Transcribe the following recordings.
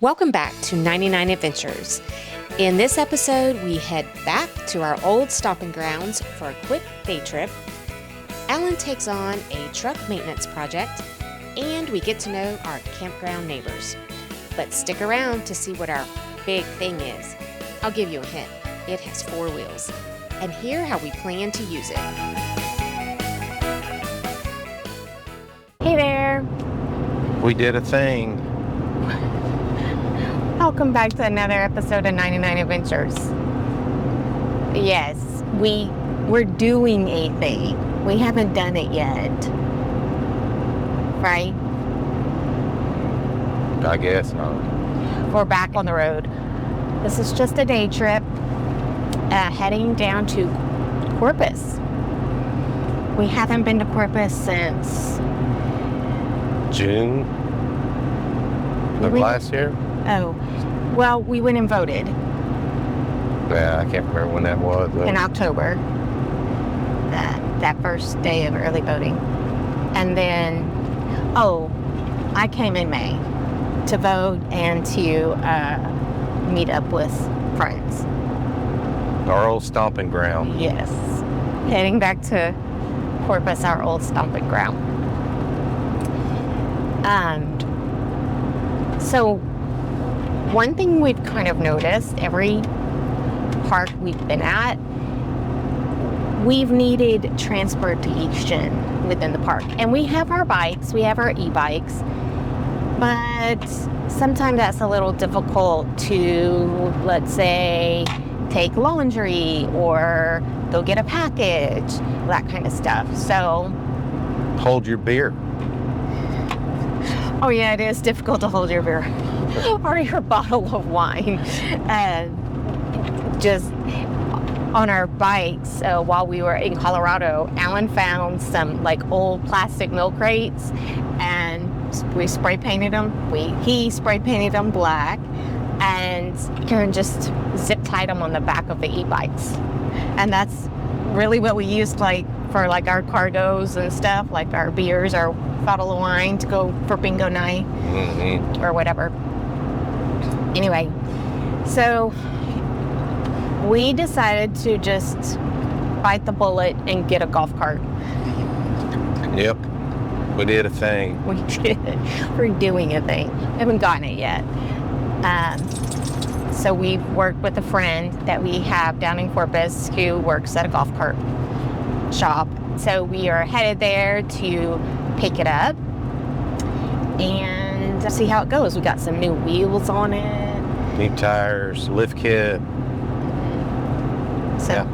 Welcome back to 99 Adventures. In this episode, we head back to our old stomping grounds for a quick day trip. Alan takes on a truck maintenance project, and we get to know our campground neighbors. But stick around to see what our big thing is. I'll give you a hint. It has 4 wheels. And hear how we plan to use it. Hey there. We did a thing. Welcome back to another episode of 99 Adventures. Yes, we're doing a thing. We haven't done it yet. Right? I guess not. We're back on the road. This is just a day trip heading down to Corpus. We haven't been to Corpus since June of last year? Oh, well, we went and voted. Yeah, I can't remember when that was. In October. That first day of early voting. And then, I came in May to vote and to meet up with friends. Our old stomping ground. Yes. Heading back to Corpus, our old stomping ground. So one thing we've kind of noticed, every park we've been at, we've needed transportation within the park. And we have our bikes, we have our e-bikes, but sometimes that's a little difficult to, let's say, take laundry or go get a package, that kind of stuff. So, Hold your beer. oh yeah, it is difficult to hold your beer or your bottle of wine. Just on our bikes, while we were in Colorado, Alan found some like old plastic milk crates, and we spray painted them. He spray painted them black, and Karen just zip tied them on the back of the e-bikes. And that's really what we used for our cargos and stuff, like our beers, our bottle of wine to go for bingo night or whatever. Anyway, so we decided to just bite the bullet and get a golf cart. Yep. We did a thing. We did. We're doing a thing. We haven't gotten it yet. So we've worked with a friend that we have down in Corpus who works at a golf cart shop. So we are headed there to pick it up and see how it goes. We got some new wheels on it. New tires, lift kit. So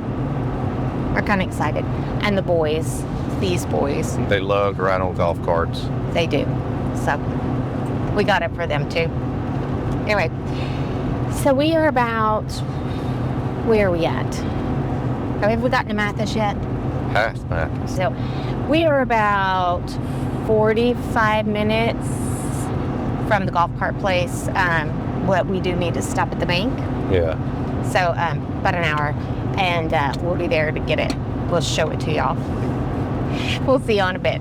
we're kind of excited. And the boys, these boys. They love to ride on golf carts. They do. So we got it for them too. Anyway, so we are about, where are we at? Have we gotten to Mathis yet? Past Mathis. So we are about 45 minutes from the golf cart place. What we do need to stop at the bank. Yeah. So about an hour, and we'll be there to get it. We'll show it to y'all. We'll see you in a bit.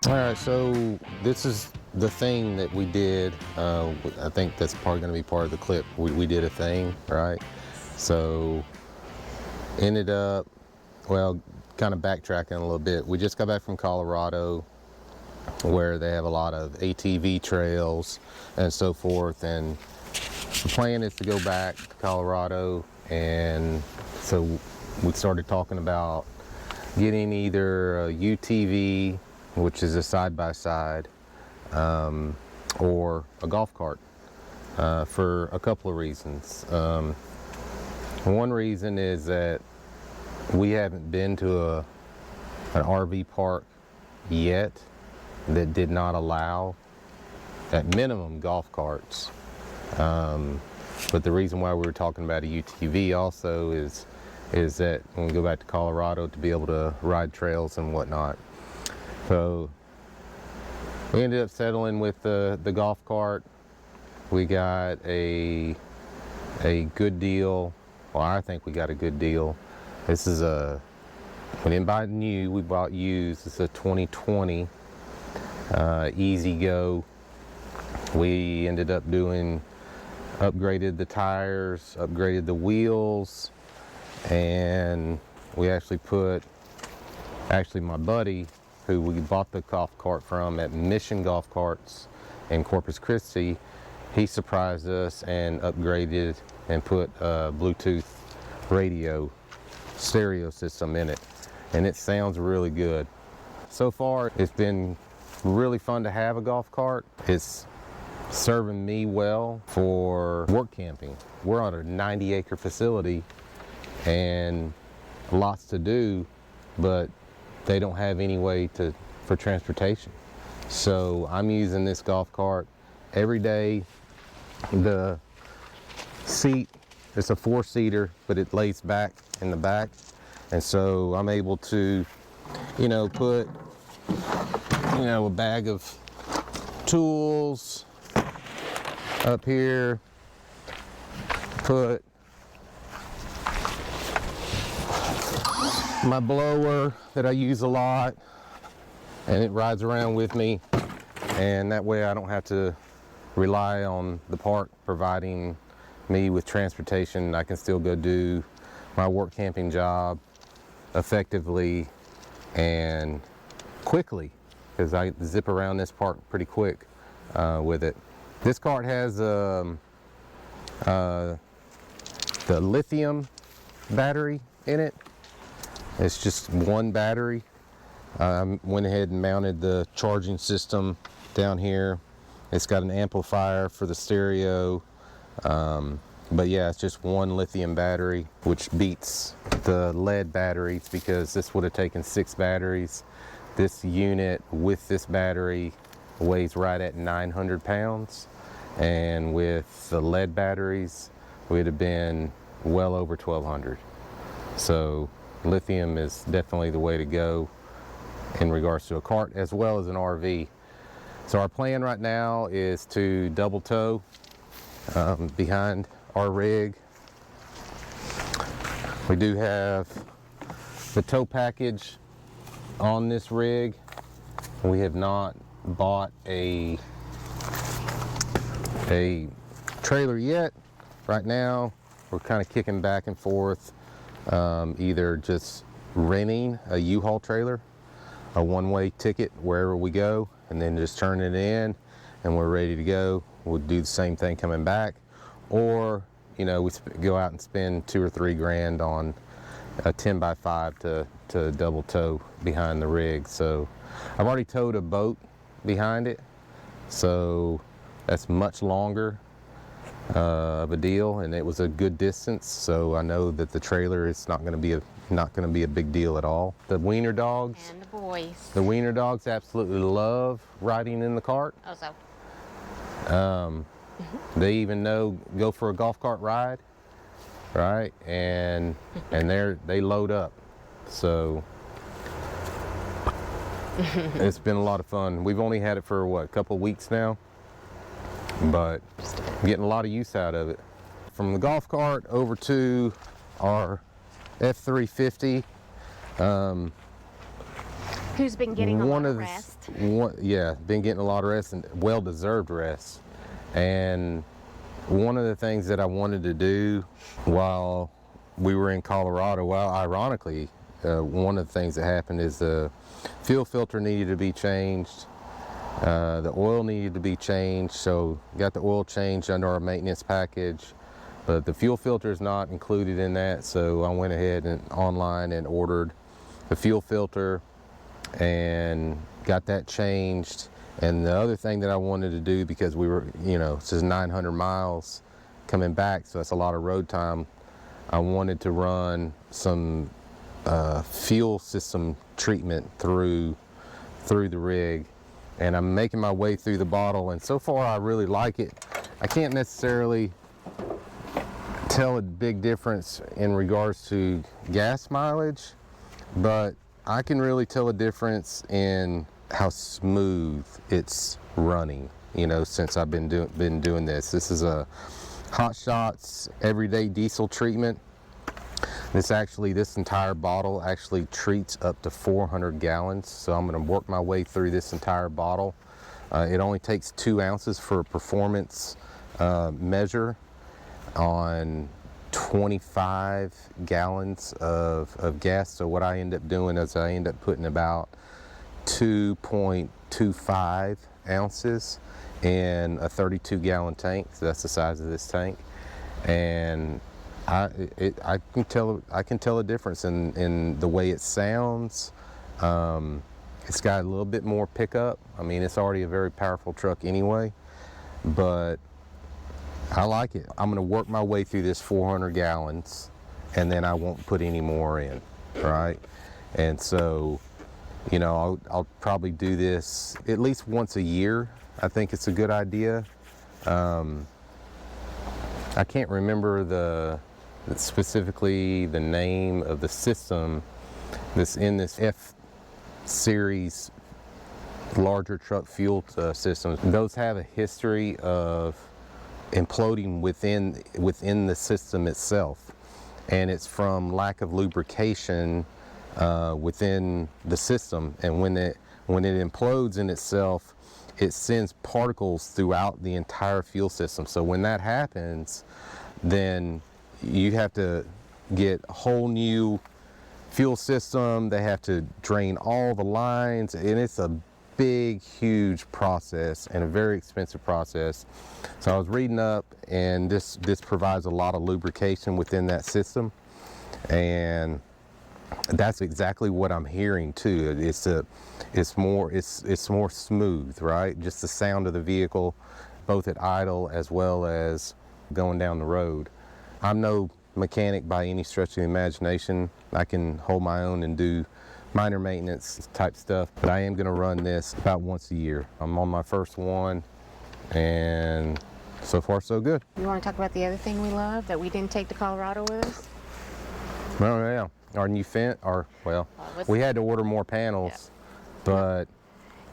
All right, so this is the thing that we did. I think that's probably going to be part of the clip. We did a thing, right? So ended up, well, kind of backtracking a little bit. We just got back from Colorado, where they have a lot of ATV trails and so forth. And the plan is to go back to Colorado and so we started talking about getting either a UTV, which is a side-by-side, or a golf cart, for a couple of reasons. One reason is that we haven't been to an RV park yet that did not allow, at minimum, golf carts. But the reason why we were talking about a UTV also is that when we go back to Colorado, to be able to ride trails and whatnot. So we ended up settling with the golf cart. We got a good deal. Well, I think we got a good deal. This is we didn't buy new, we bought used. It's a 2020 Easy Go. We ended up upgraded the tires, upgraded the wheels, and we actually my buddy, who we bought the golf cart from at Mission Golf Carts in Corpus Christi, he surprised us and upgraded and put a Bluetooth radio stereo system in it, and it sounds really good. So far, it's been really fun to have a golf cart. It's serving me well for work camping. We're on a 90-acre facility and lots to do, but they don't have any way for transportation. So I'm using this golf cart every day. The seat, it's a 4-seater, but it lays back in the back, and so I'm able to, put, a bag of tools up here, put my blower that I use a lot, and it rides around with me, and that way I don't have to rely on the park providing me with transportation. I can still go do my work camping job effectively and quickly, because I zip around this park pretty quick with it. This cart has the lithium battery in it. It's just one battery. I went ahead and mounted the charging system down here. It's got an amplifier for the stereo. But yeah, it's just one lithium battery, which beats the lead batteries, because this would have taken 6 batteries. This unit with this battery weighs right at 900 pounds. And with the lead batteries, we'd have been well over 1,200. So lithium is definitely the way to go in regards to a cart as well as an RV. So our plan right now is to double tow behind our rig. We do have the tow package on this rig. We have not bought a trailer yet. Right now we're kind of kicking back and forth, either just renting a U-Haul trailer, a one-way ticket wherever we go, and then just turn it in and we're ready to go. We'll do the same thing coming back, or we go out and spend $2 or $3 grand on a 10x5 to double tow behind the rig. So I've already towed a boat behind it, so that's much longer of a deal, and it was a good distance, so I know that the trailer is not going to be a big deal at all. The wiener dogs And the boys. the wiener dogs absolutely love riding in the cart. Oh, so. They even go for a golf cart ride, right? And they load up. So it's been a lot of fun. We've only had it for what, a couple weeks now, but getting a lot of use out of it. From the golf cart over to our F350. Who's been getting a lot of rest. Been getting a lot of rest, and well-deserved rest. And one of the things that I wanted to do while we were in Colorado, ironically, one of the things that happened is the fuel filter needed to be changed. The oil needed to be changed, so got the oil changed under our maintenance package. but the fuel filter is not included in that, so I went ahead and online and ordered the fuel filter and got that changed. And the other thing that I wanted to do, because we were, you know, this is 900 miles coming back, so that's a lot of road time, I wanted to run some fuel system treatment through the rig. And I'm making my way through the bottle, and so far I really like it. I can't necessarily tell a big difference in regards to gas mileage, but I can really tell a difference in how smooth it's running, you know, since I've been doing this. This is a Hot Shots everyday diesel treatment. This entire bottle actually treats up to 400 gallons. So I'm going to work my way through this entire bottle. It only takes 2 ounces for a performance measure on 25 gallons of gas. So what I end up doing is I end up putting about 2.25 ounces in a 32-gallon tank. So that's the size of this tank. And I can tell a difference in the way it sounds. It's got a little bit more pickup. I mean, it's already a very powerful truck anyway, but I like it. I'm going to work my way through this 400 gallons, and then I won't put any more in, right? And so, you know, I'll probably do this at least once a year. I think it's a good idea. I can't remember specifically the name of the system that's in this F series larger truck fuel systems. Those have a history of imploding within the system itself, and it's from lack of lubrication within the system. And when it implodes in itself, it sends particles throughout the entire fuel system. So when that happens, then you have to get a whole new fuel system. They have to drain all the lines, and it's a big, huge process and a very expensive process. So I was reading up, and this provides a lot of lubrication within that system, and that's exactly what I'm hearing too. It's more smooth, right? Just the sound of the vehicle, both at idle as well as going down the road. I'm no mechanic by any stretch of the imagination. I can hold my own and do minor maintenance type stuff, but I am going to run this about once a year. I'm on my first one, and so far so good. You want to talk about the other thing we love that we didn't take to Colorado with us? Oh yeah, our new fence. We had to order more panels, but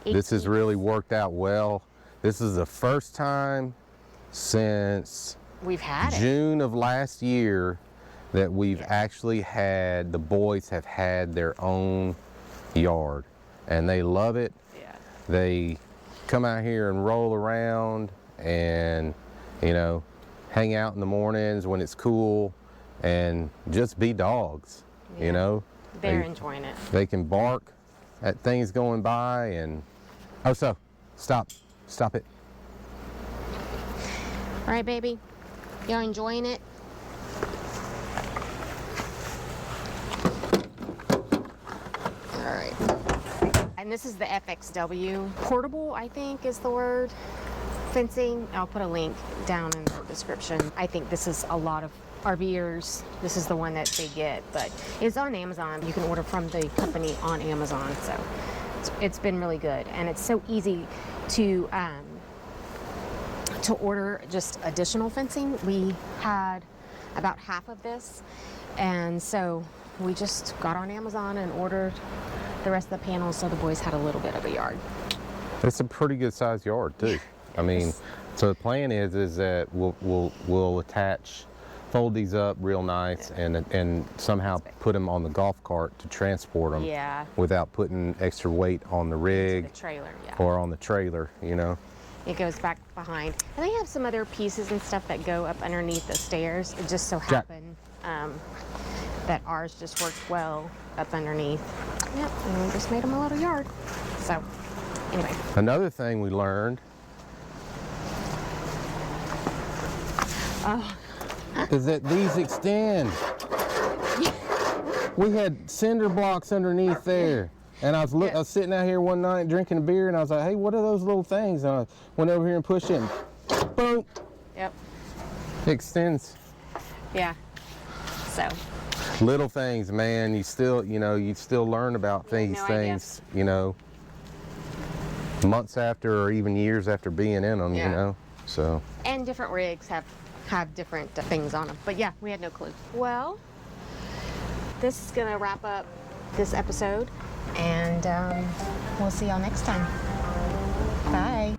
this has really worked out well. This is the first time since we've had June of last year that we've actually had, the boys have had their own yard, and they love it. Yeah. They come out here and roll around and, you know, hang out in the mornings when it's cool and just be dogs, you know. They're enjoying it. They can bark at things going by, and stop it. All right, baby, you're enjoying it? All right. And this is the FXW portable, I think is the word, fencing. I'll put a link down in the description. I think this is a lot of RVers. This is the one that they get, but it's on Amazon. You can order from the company on Amazon, so it's been really good. And it's so easy to order just additional fencing. We had about half of this, and so we just got on Amazon and ordered the rest of the panels, so the boys had a little bit of a yard. It's a pretty good sized yard too. I mean, so the plan is that we'll attach, fold these up real nice, and somehow put them on the golf cart to transport them. Yeah. Without putting extra weight on the rig. The trailer, yeah. Or on the trailer, you know. It goes back behind. And they have some other pieces and stuff that go up underneath the stairs. It just so happened that ours just worked well up underneath. Yep, and we just made them a little yard. So, anyway. Another thing we learned is that these extend. We had cinder blocks underneath there. And I was sitting out here one night drinking a beer, and I was like, hey, what are those little things? And I went over here and pushed it, and boom. Yep. It extends. Yeah. So. Little things, man. You still learn about things, you know, months after or even years after being in them, you know. So. And different rigs have different things on them. But yeah, we had no clue. Well, this is gonna wrap up this episode, and we'll see y'all next time. Bye.